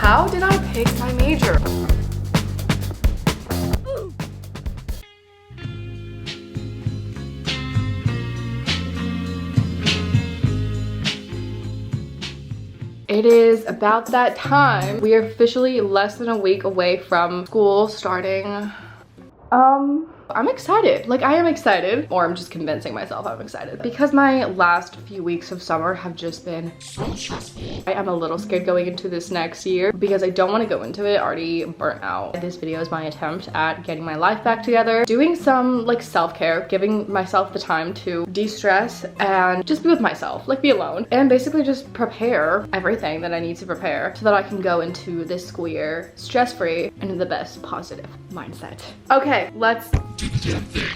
How did I pick my major? It is about that time. We are officially less than a week away from school starting. I'm excited. Like, I am excited, or I'm just convincing myself I'm excited. Because my last few weeks of summer have just been so stressful. I am a little scared going into this next year because I don't want to go into it already burnt out. This video is my attempt at getting my life back together, doing some like self-care, giving myself the time to de-stress and just be with myself, like be alone, and basically just prepare everything that I need to prepare so that I can go into this school year stress-free and in the best positive mindset. Okay, let's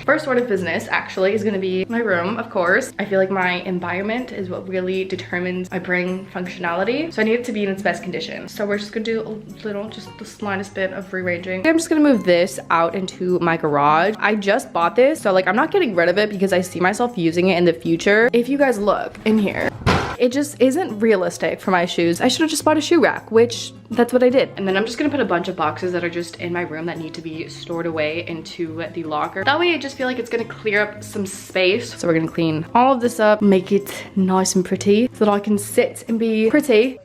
first order of business actually is gonna be my room, of course. I feel like my environment is what really determines my brain functionality. So I need it to be in its best condition. So we're just gonna do a little, just the slightest bit of rearranging. I'm just gonna move this out into my garage. I just bought this, so like I'm not getting rid of it because I see myself using it in the future. If you guys look in here, it just isn't realistic for my shoes. I should have just bought a shoe rack, which that's what I did. And then I'm just gonna put a bunch of boxes that are just in my room that need to be stored away into the locker. That way I just feel like it's gonna clear up some space. So we're gonna clean all of this up, make it nice and pretty so that I can sit and be pretty.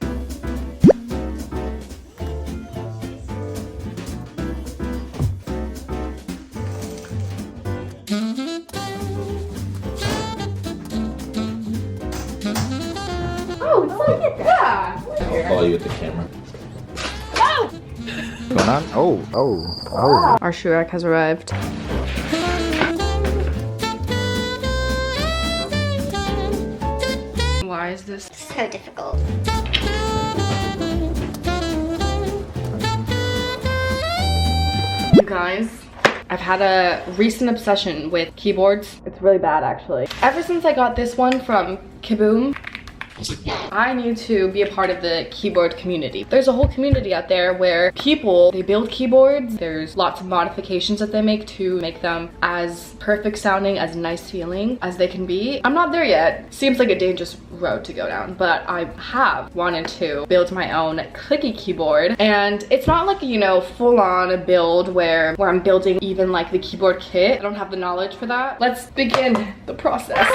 I'll follow you with the camera. No! What's going on? Oh. Our shoe rack has arrived. Why is this so difficult? You guys, I've had a recent obsession with keyboards. It's really bad actually. Ever since I got this one from Kaboom, I need to be a part of the keyboard community. There's a whole community out there where people, they build keyboards. There's lots of modifications that they make to make them as perfect sounding, as nice feeling as they can be. I'm not there yet. Seems like a dangerous road to go down, but I have wanted to build my own clicky keyboard. And it's not like, you know, full on build where I'm building even like the keyboard kit. I don't have the knowledge for that. Let's begin the process.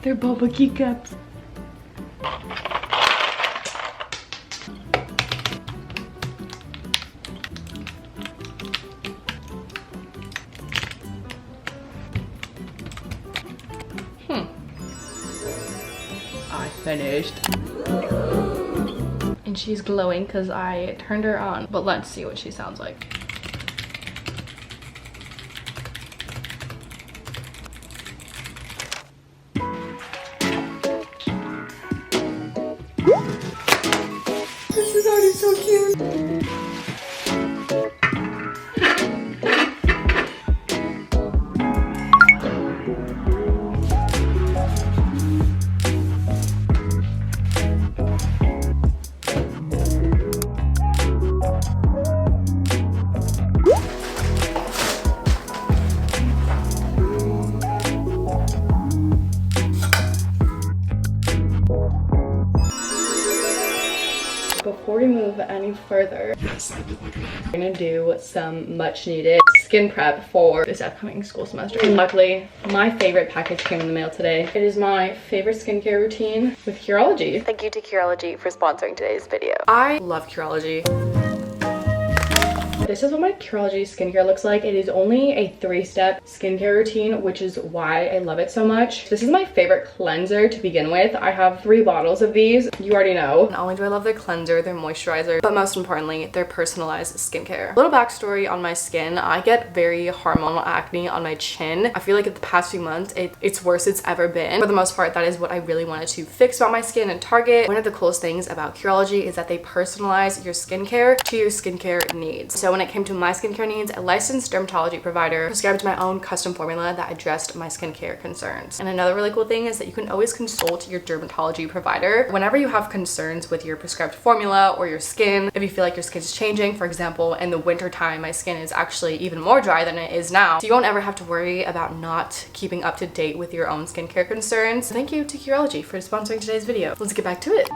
They're boba keycaps. I finished. And she's glowing because I turned her on. But let's see what she sounds like. This is already so cute. Before we move any further, we're gonna do some much needed skin prep for this upcoming school semester. And luckily, my favorite package came in the mail today. It is my favorite skincare routine with Curology. Thank you to Curology for sponsoring today's video. I love Curology. This is what my Curology skincare looks like. It is only a 3-step skincare routine, which is why I love it so much. This is my favorite cleanser to begin with. I have 3 bottles of these. You already know. Not only do I love their cleanser, their moisturizer, but most importantly, their personalized skincare. Little backstory on my skin. I get very hormonal acne on my chin. I feel like in the past few months, it's worse it's ever been. For the most part, that is what I really wanted to fix about my skin and target. One of the coolest things about Curology is that they personalize your skincare to your skincare needs. So So when it came to my skincare needs, a licensed dermatology provider prescribed my own custom formula that addressed my skincare concerns. And another really cool thing is that you can always consult your dermatology provider whenever you have concerns with your prescribed formula or your skin. If you feel like your skin's changing, for example, in the winter time, my skin is actually even more dry than it is now. So you won't ever have to worry about not keeping up to date with your own skincare concerns. Thank you to Curology for sponsoring today's video. Let's get back to it.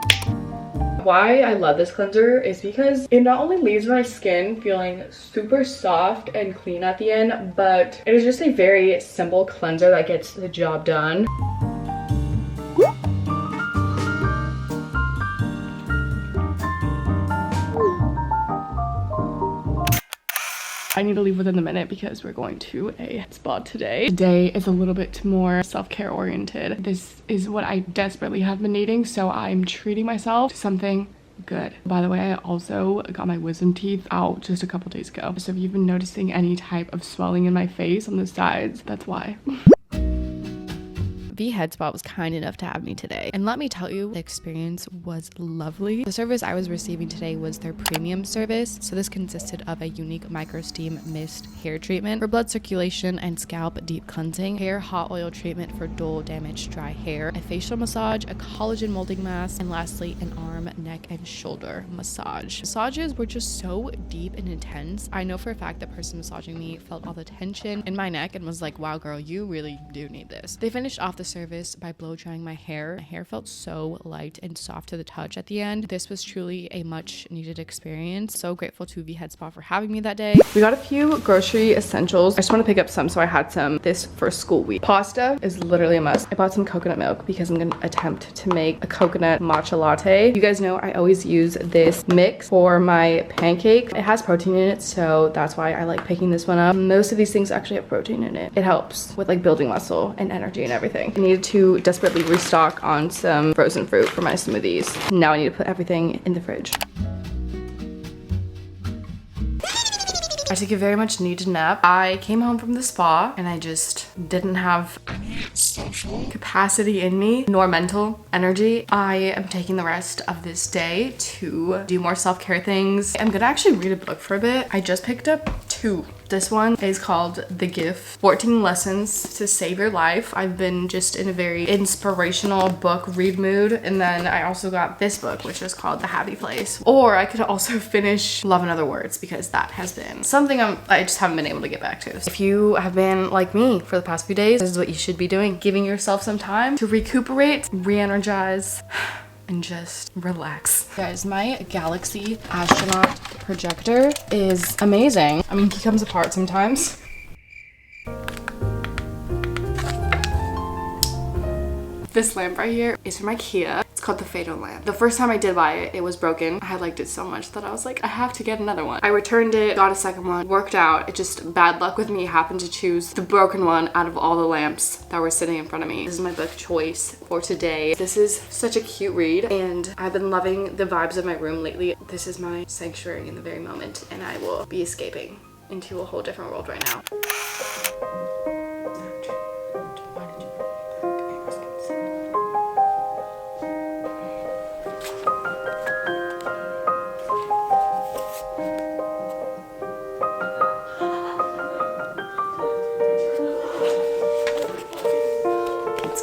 Why I love this cleanser is because it not only leaves my skin feeling super soft and clean at the end, but it is just a very simple cleanser that gets the job done. I need to leave within a minute because we're going to a spa today. Today is a little bit more self-care oriented. This is what I desperately have been needing, so I'm treating myself to something good. By the way, I also got my wisdom teeth out just a couple days ago. So if you've been noticing any type of swelling in my face on the sides, that's why. V Head Spa was kind enough to have me today, and let me tell you, the experience was lovely. The service I was receiving today was their premium service, so this consisted of a unique micro steam mist hair treatment for blood circulation and scalp deep cleansing, hair hot oil treatment for dull damaged dry hair, a facial massage, a collagen molding mask, and lastly an arm, neck, and shoulder massage. Massages were just so deep and intense. I know for a fact the person massaging me felt all the tension in my neck and was like, wow girl, you really do need this. They finished off the service by blow drying my hair. My hair felt so light and soft to the touch at the end. This was truly a much needed experience. So grateful to V Head Spa for having me that day. We got a few grocery essentials. I just want to pick up some, so I had some this first school week. Pasta is literally a must. I bought some coconut milk because I'm gonna attempt to make a coconut matcha latte. You guys know I always use this mix for my pancake. It has protein in it, so that's why I like picking this one up. Most of these things actually have protein in it. It helps with like building muscle and energy and everything. I needed to desperately restock on some frozen fruit for my smoothies. Now I need to put everything in the fridge. I took a very much needed nap. I came home from the spa and I just didn't have social capacity in me, nor mental energy. I am taking the rest of this day to do more self-care things. I'm gonna actually read a book for a bit. I just picked up two. This one is called The Gift, 14 Lessons to Save Your Life. I've been just in a very inspirational book read mood. And then I also got this book, which is called The Happy Place. Or I could also finish Love in Other Words, because that has been something I just haven't been able to get back to. If you have been like me for the past few days, this is what you should be doing. Giving yourself some time to recuperate, re-energize, and just relax. Guys, my Galaxy astronaut projector is amazing. I mean, he comes apart sometimes. This lamp right here is from IKEA. It's called the Fatal lamp. The first time I did buy it, it was broken. I liked it so much that I was like, I have to get another one. I returned it, got a second one, worked out. It just, bad luck with me, happened to choose the broken one out of all the lamps that were sitting in front of me. This is my book choice for today. This is such a cute read, and I've been loving the vibes of my room lately. This is my sanctuary in the very moment, and I will be escaping into a whole different world right now.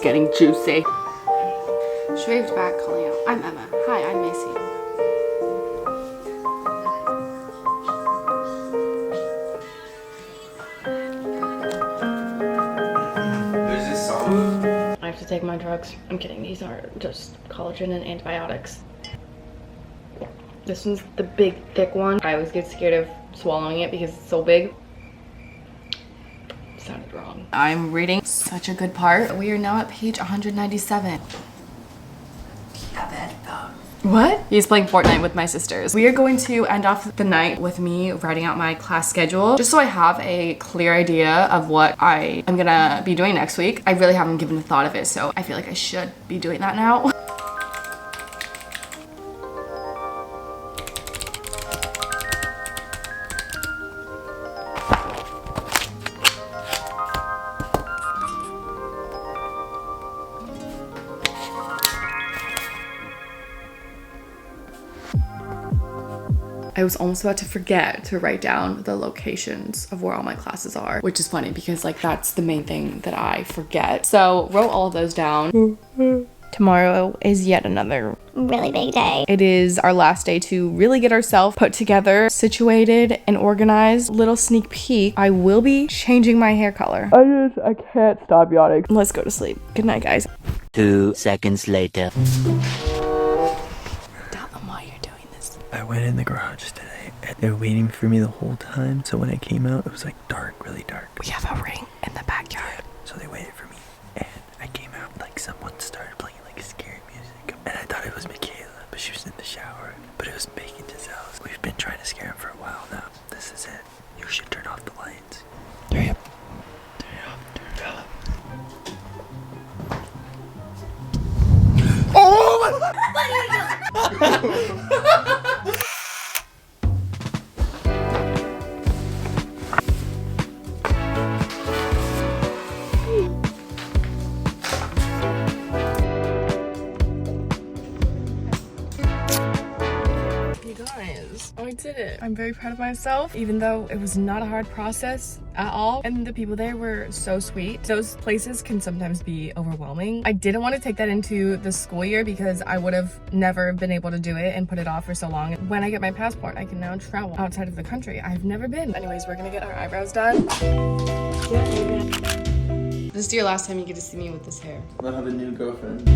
Getting juicy. Shaved back calling out. I'm Emma. Hi, I'm Macy. There's this song. I have to take my drugs. I'm kidding. These are just collagen and antibiotics. This one's the big, thick one. I always get scared of swallowing it because it's so big. Sounded wrong. I'm reading such a good part. We are now at page 197. What? He's playing Fortnite with my sisters. We are going to end off the night with me writing out my class schedule, just so I have a clear idea of what I am gonna be doing next week. I really haven't given a thought of it, so I feel like I should be doing that now. I was almost about to forget to write down the locations of where all my classes are, which is funny because like that's the main thing that I forget. So wrote all of those down. Tomorrow is yet another really big day. It is our last day to really get ourselves put together, situated, and organized. Little sneak peek, I will be changing my hair color. I can't stop yawning. Let's go to sleep. Good night, guys. 2 seconds later. Tell them why you're doing this. I went in the garage today and they were waiting for me the whole time. So when I came out, it was like dark, really dark. We have a ring in the backyard. So they waited for me and I came out like someone started playing like scary music. And I thought it was Michaela, but she was in the shower. But it was Megan Giselle's. We've been trying to scare him for a while now. This is it. You should turn off the lights. Hurry up. Turn it off. Turn it off. Oh my God! I did it. I'm very proud of myself, even though it was not a hard process at all. And the people there were so sweet. Those places can sometimes be overwhelming. I didn't want to take that into the school year because I would have never been able to do it and put it off for so long. When I get my passport, I can now travel outside of the country. I've never been. Anyways, we're gonna get our eyebrows done. This is your last time you get to see me with this hair. I'll have a new girlfriend.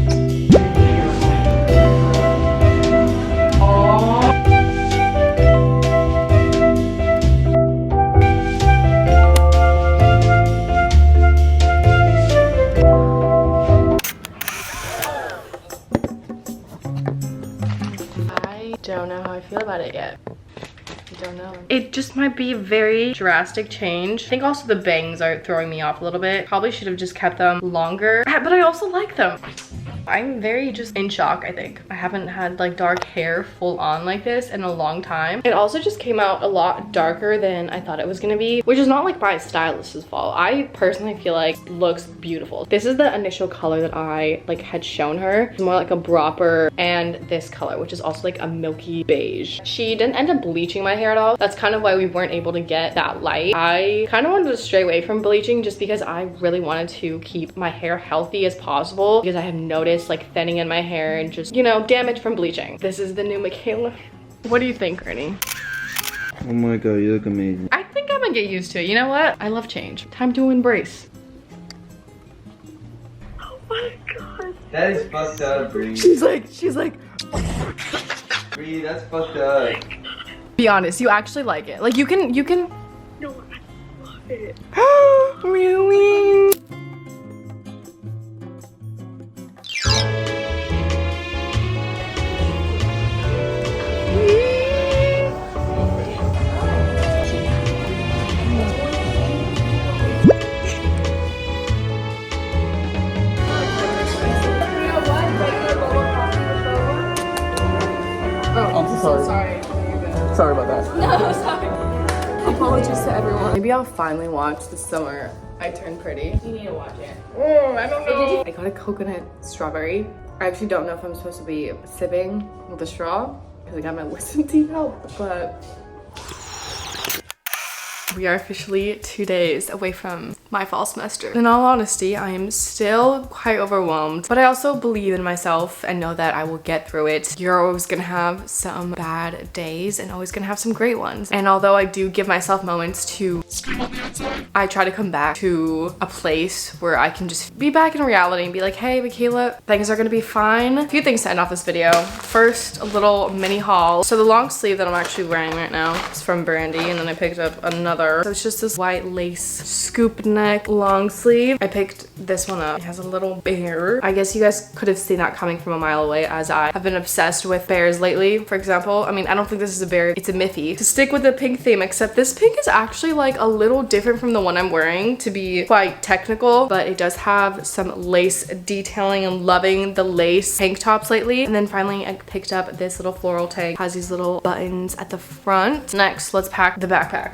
I don't know how I feel about it yet. I don't know. It just might be a very drastic change. I think also the bangs are throwing me off a little bit. Probably should have just kept them longer, but I also like them. I'm very just in shock, I think. I haven't had like dark hair full on like this in a long time. It also just came out a lot darker than I thought it was gonna be, which is not like my stylist's fault. I personally feel like it looks beautiful. This is the initial color that I like had shown her. It's more like a bropper, and this color, which is also like a milky beige. She didn't end up bleaching my hair at all. That's kind of why we weren't able to get that light. I kind of wanted to stray away from bleaching just because I really wanted to keep my hair healthy as possible, because I have noticed like thinning in my hair and just, you know, damage from bleaching. This is the new Michaela. What do you think, Ernie? Oh my God, you look amazing. I think I'm gonna get used to it. You know what? I love change. Time to embrace. Oh my God. That is fucked up, Bree. She's like, Bree, that's fucked up. be honest, you actually like it. Like you can. No, I love it. Really? Sorry about that. No, sorry. Apologies to everyone. Maybe I'll finally watch The Summer I Turned Pretty. You need to watch it. I don't know. I got a coconut strawberry. I actually don't know if I'm supposed to be sipping with a straw because I got my wisdom teeth out, but we are officially 2 days away from my fall semester. In all honesty, I am still quite overwhelmed, but I also believe in myself and know that I will get through it. You're always gonna have some bad days and always gonna have some great ones. And although I do give myself moments to scream on the outside, I try to come back to a place where I can just be back in reality and be like, hey, Michaela, things are gonna be fine. A few things to end off this video. First, a little mini haul. So the long sleeve that I'm actually wearing right now is from Brandy, and then I picked up another. So it's just this white lace scoop neck long sleeve. I picked this one up. It has a little bear. I guess you guys could have seen that coming from a mile away, as I have been obsessed with bears lately. For example, I mean, I don't think this is a bear, it's a Miffy. To stick with the pink theme, except this pink is actually like a little different from the one I'm wearing, to be quite technical, but it does have some lace detailing. and loving the lace tank tops lately. And then finally I picked up this little floral tank. Has these little buttons at the front. Next, let's pack the backpack.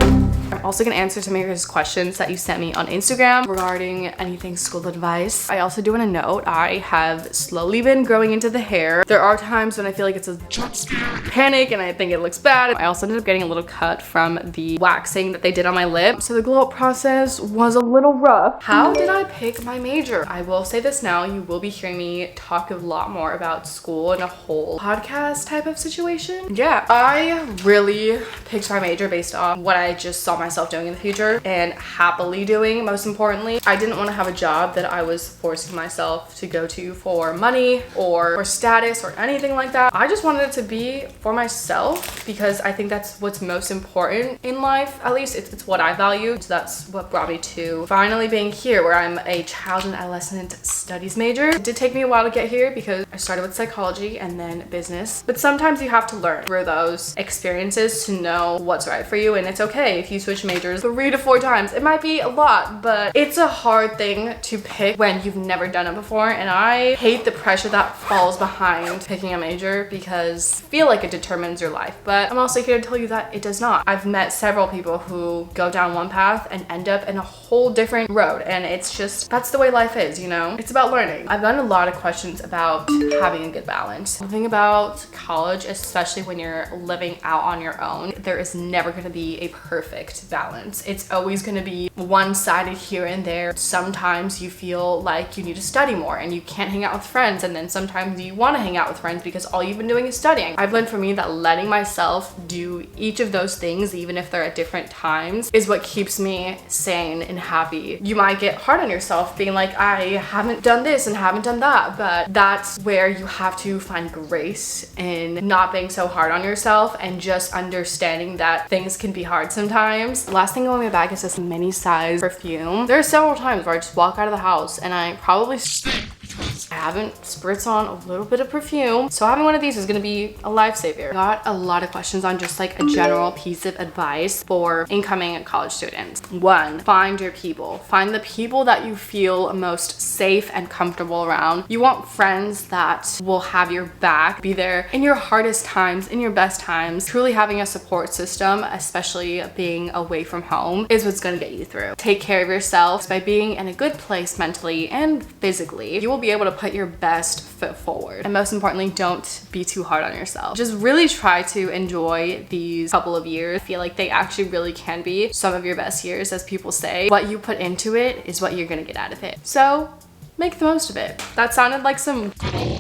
I'm also gonna answer some of your questions that you sent me on Instagram regarding anything school advice. I also do want to note, I have slowly been growing into the hair. There are times when I feel like it's a jump scare, panic, and I think it looks bad. I also ended up getting a little cut from the waxing that they did on my lip. So the glow up process was a little rough. How did I pick my major? I will say this now, you will be hearing me talk a lot more about school in a whole podcast type of situation. Yeah, I really picked my major based on what I just saw myself doing in the future and happily doing, most importantly. I didn't want to have a job that I was forcing myself to go to for money or for status or anything like that. I just wanted it to be for myself because I think that's what's most important in life. At least it's what I value. So that's what brought me to finally being here, where I'm a child and adolescent studies major. It did take me a while to get here because I started with psychology and then business. But sometimes you have to learn through those experiences to know what's right for you, and it's okay if you switch majors 3 to 4 times. It might be a lot, but it's a hard thing to pick when you've never done it before, and I hate the pressure that falls behind picking a major because I feel like it determines your life. But I'm also here to tell you that it does not. I've met several people who go down one path and end up in a whole different road, and it's just, that's the way life is, you know? It's about learning. I've gotten a lot of questions about having a good balance. The thing about college, especially when you're living out on your own, there is never going to be a perfect balance. It's always going to be one-sided here and there. Sometimes you feel like you need to study more and you can't hang out with friends, and then sometimes you want to hang out with friends because all you've been doing is studying. I've learned for me that letting myself do each of those things, even if they're at different times, is what keeps me sane and happy. You might get hard on yourself being like, I haven't done this and haven't done that, but that's where you have to find grace in not being so hard on yourself and just understanding that things can be hard sometimes. Last thing on my bag is this mini size perfume. There are several times where I just walk out of the house and I probably stink because I haven't spritzed on a little bit of perfume. So having one of these is gonna be a lifesaver. Got a lot of questions on just like a general piece of advice for incoming college students. 1, find your people. Find the people that you feel most safe and comfortable around. You want friends that will have your back, be there in your hardest times, in your best times. Truly having a support system, especially being away from home, is what's gonna get you through. Take care of yourself. By being in a good place mentally and physically, you will be able to put your best foot forward. And most importantly, don't be too hard on yourself. Just really try to enjoy these couple of years. I feel like they actually really can be some of your best years, as people say. What you put into it is what you're gonna get out of it. So make the most of it. That sounded like some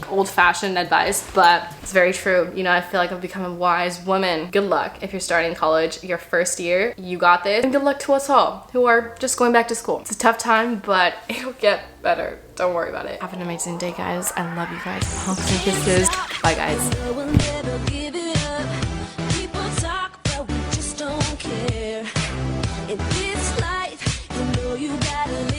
old-fashioned advice, but it's very true. You know, I feel like I've become a wise woman. Good luck if you're starting college your first year. You got this. And good luck to us all who are just going back to school. It's a tough time, but it'll get better. Don't worry about it. Have an amazing day, guys. I love you guys. Hugs and kisses. Bye, guys. We'll never give it up. People talk, but we just don't care. In this life, you know you gotta